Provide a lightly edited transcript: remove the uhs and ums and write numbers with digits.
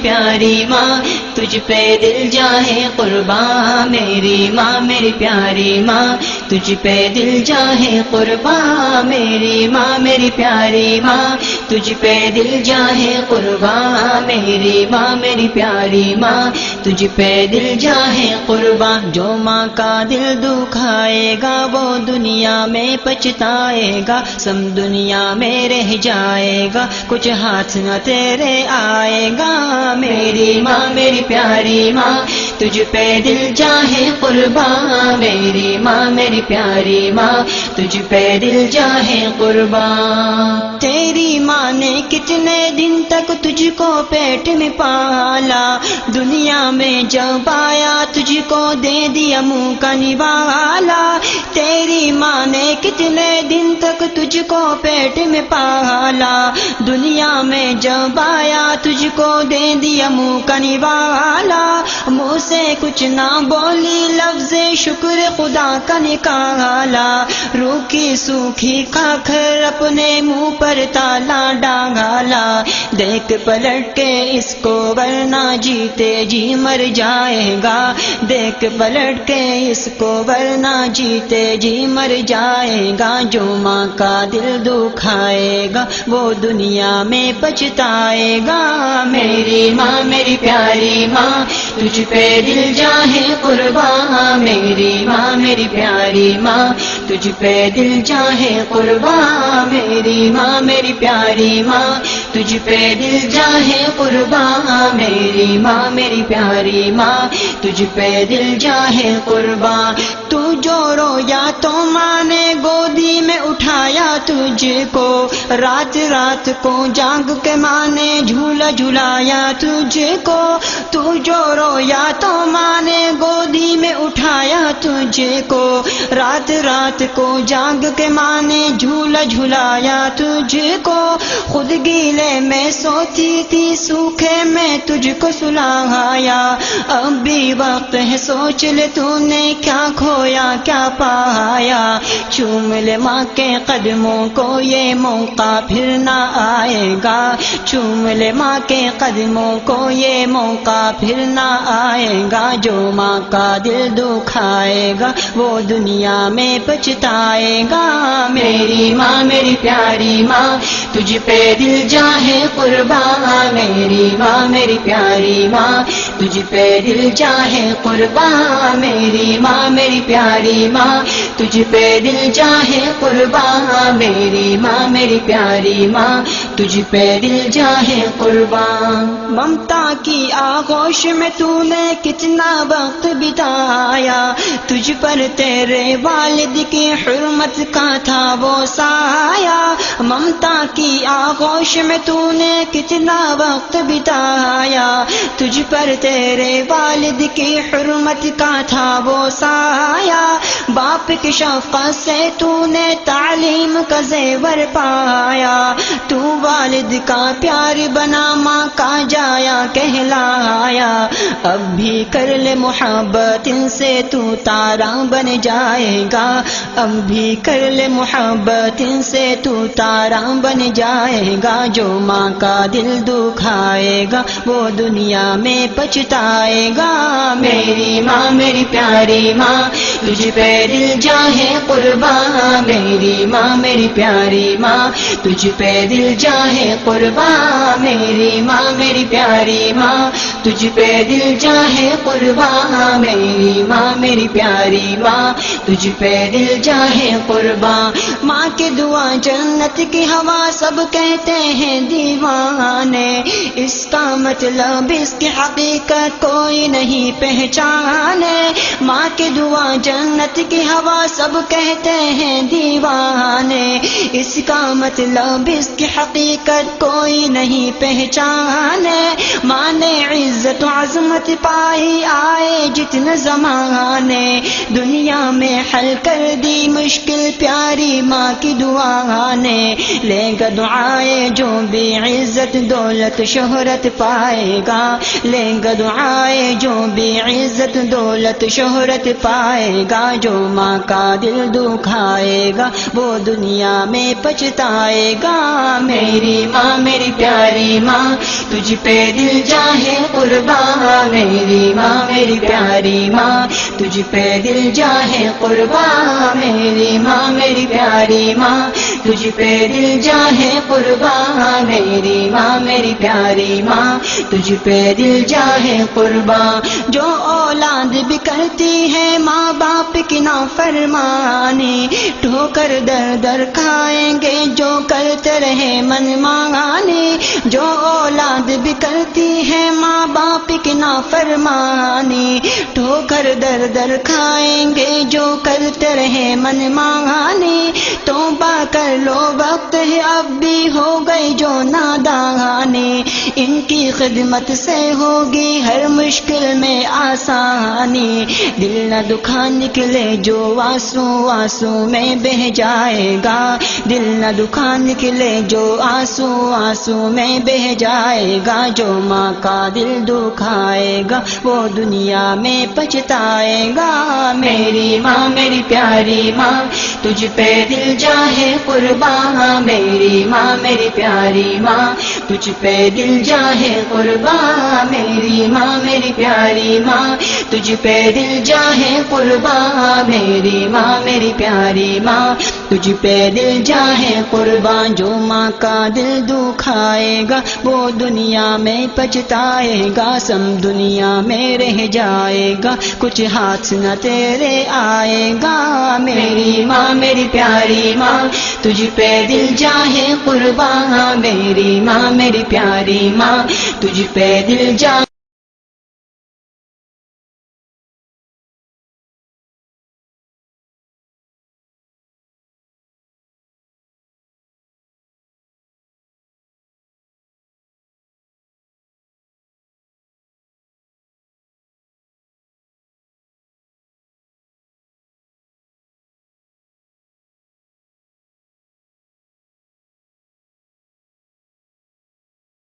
پیاری ماں تجھ پہ دل جاہے قربان میری ماں میری پیاری ماں تجھ پہ دل جاہے قربان میری ماں میری پیاری ماں تجھ پہ دل جاہے قربان میری ماں میری پیاری ماں تجھ پہ دل جاہے قربان جو ماں کا دل دکھائے گا وہ دنیا میں پچھتائے گا سم دنیا میں رہ جائے گا کچھ ہاتھ نہ تیرے آئے گا میری ماں میری پیاری ماں تجھ پہ دل جاہے قربان میری ماں میری پیاری ماں تجھ پہ دل جاہے قربان تیری ماں نے کتنے دن تک تجھ کو پیٹ میں پالا دنیا میں جب آیا تجھ کو دے دیا منہ کا نوالا تیری ماں نے کتنے دن تک تجھ کو پیٹ میں پالا دنیا میں جب آیا تجھ کو دے دیا منہ کا نوالا منہ سے کچھ نہ بولی لفظ شکر خدا کا نکالا روکی سوکھی کھاکھر اپنے منہ پر تالا ڈالا دیکھ پلٹ کے اس کو ورنہ جیتے جی مر جائے گا دیکھ پلٹ کے اس کو ورنہ جیتے جی مر جائے گا جو ماں کا دل دکھائے گا وہ دنیا میں پچھتائے گا میری ماں میری پیاری ماں تجھ پہ دل جاہے قربان میری ماں میری پیاری ماں تجھ پہ دل جاہے قربان میری ماں میری پیاری ماں تجھ پہ دل جاہے قربان میری ماں میری پیاری ماں تجھ پہ دل جاہے قربان تو جو رویا تو ماں نے گودی میں اٹھایا تجھ کو رات رات کو جاگ کے ماں نے جھولا جھلایا تجھ کو تو جو رویا تو ماں نے گودی میں اٹھایا تجھ کو رات رات کو جاگ کے ماں نے جھولا جھلایا تجھ کو خود گیلے میں سوتی تھی سوکھے میں تجھ کو سلایا اب بھی وقت ہے سوچ لے تو نے کیا کھویا کیا پایا چوم لے ماں کے قدموں کو یہ موقع پھر نہ آئے گا چوم لے ماں کے قدموں کو یہ موقع پھر نہ آئے گا جو ماں کا دل دکھائے گا وہ دنیا میں پچھتائے گا میری ماں میری پیاری ماں تجھ پہ دل جاہے قربان میری ماں میری پیاری ماں تجھ پہ دل جاہے قربان میری ماں میری پیاری ماں تجھ پہ دل جاہے قربان میری ماں میری پیاری ماں تجھ پہ دل جاہے قربان ممتا کی آغوش میں تو نے کتنا وقت بتایا تجھ پر تیرے والد کی حرمت کا تھا وہ سایہ ممتا کی آغوش میں تو نے کتنا وقت بتایا تجھ پر تیرے والد کی حرمت کا تھا وہ سایہ باپ کی شفقت سے تو نے تعلیم کا زیور پایا تو والد کا پیار بنا ماں کا جایا کہلایا اب بھی کر لے محبت ان سے تو تارا بن جائے گا اب بھی کر لے محبت ان سے تو تارا بن جائے گا جو ماں کا دل دکھائے گا وہ دنیا میں پچھتائے گا میری ماں میری پیاری ماں تجھ پہ دل جاہے قربان میری ماں میری پیاری ماں تجھ پہ دل جاہے قربان میری ماں میری پیاری ماں تجھ پہ دل جاہے قربان میری ماں میری پیاری ماں تجھ پہ دل جاہے قربان ماں کی دعا جنت کی ہوا سب کہتے ہیں دیوانے اس کا مطلب اس کی حقیقت کوئی نہیں پہچانے ماں کی دعا جنت کی ہوا سب کہتے ہیں دیوانے اس کا مطلب اس کی حقیقت کوئی نہیں پہچانے ماں نے عزت عزت و عظمت پائی آئے جتنے زمانے، دنیا میں حل کر دی مشکل پیاری ماں کی دعا نے، لے گا دعائیں جو بھی عزت دولت شہرت پائے گا، لے گا دعائیں جو بھی عزت دولت شہرت پائے گا، جو ماں کا دل دکھائے گا وہ دنیا میں پچھتائے گا۔ میری ماں میری پیاری ماں تجھ پہ دل جاہے قربان، میری ماں میری پیاری ماں تجھ پہ دل جاہے قربان، میری ماں میری پیاری ماں تجھ پہ دل جاہے قربان، میری ماں میری پیاری ماں تجھ پہ دل جاہے قربان۔ جو اولاد بھی کرتی ہے ماں باپ کی نافرمانی، ٹھوکر در در کھائیں گے جو کرتے رہے من مانی، جو اولاد بھی کرتی ہے ماں باپ کی نافرمانی، ٹھوکر در در کھائیں گے جو کرتے رہے من مانی، توبہ کر لو وقت ہے اب بھی ہو گئی جو نادانی، ان کی خدمت سے ہوگی ہر مشکل میں آسانی، دل نہ دکھا نکلے جو آنسو آنسو میں بہہ جائے گا، دل نہ دکھا نکلے جو آنسو آنسو میں بہہ جائے گا، جو ماں کا دل دکھائے گا وہ دنیا میں پچھتائے گا۔ میری ماں میری پیاری ماں تجھ پہ دل جاہے قربان، میری ماں میری پیاری ماں تجھ پہ دل جاہے قربان، میری ماں میری پیاری ماں تجھ پہ دل جاہے قربان، میری ماں میری پیاری ماں تجھ پہ دل جاہے قربان، جو ماں کا دل دکھائے گا وہ دنیا میں پچھتائے گا، سم دنیا میں رہ جائے گا کچھ ہاتھ نہ تیرے آئے گا۔ میری ماں میری پیاری ماں تجھ پہ دل جاہے قربان، میری ماں میری پیاری ماں تجھ پہ دل جاہے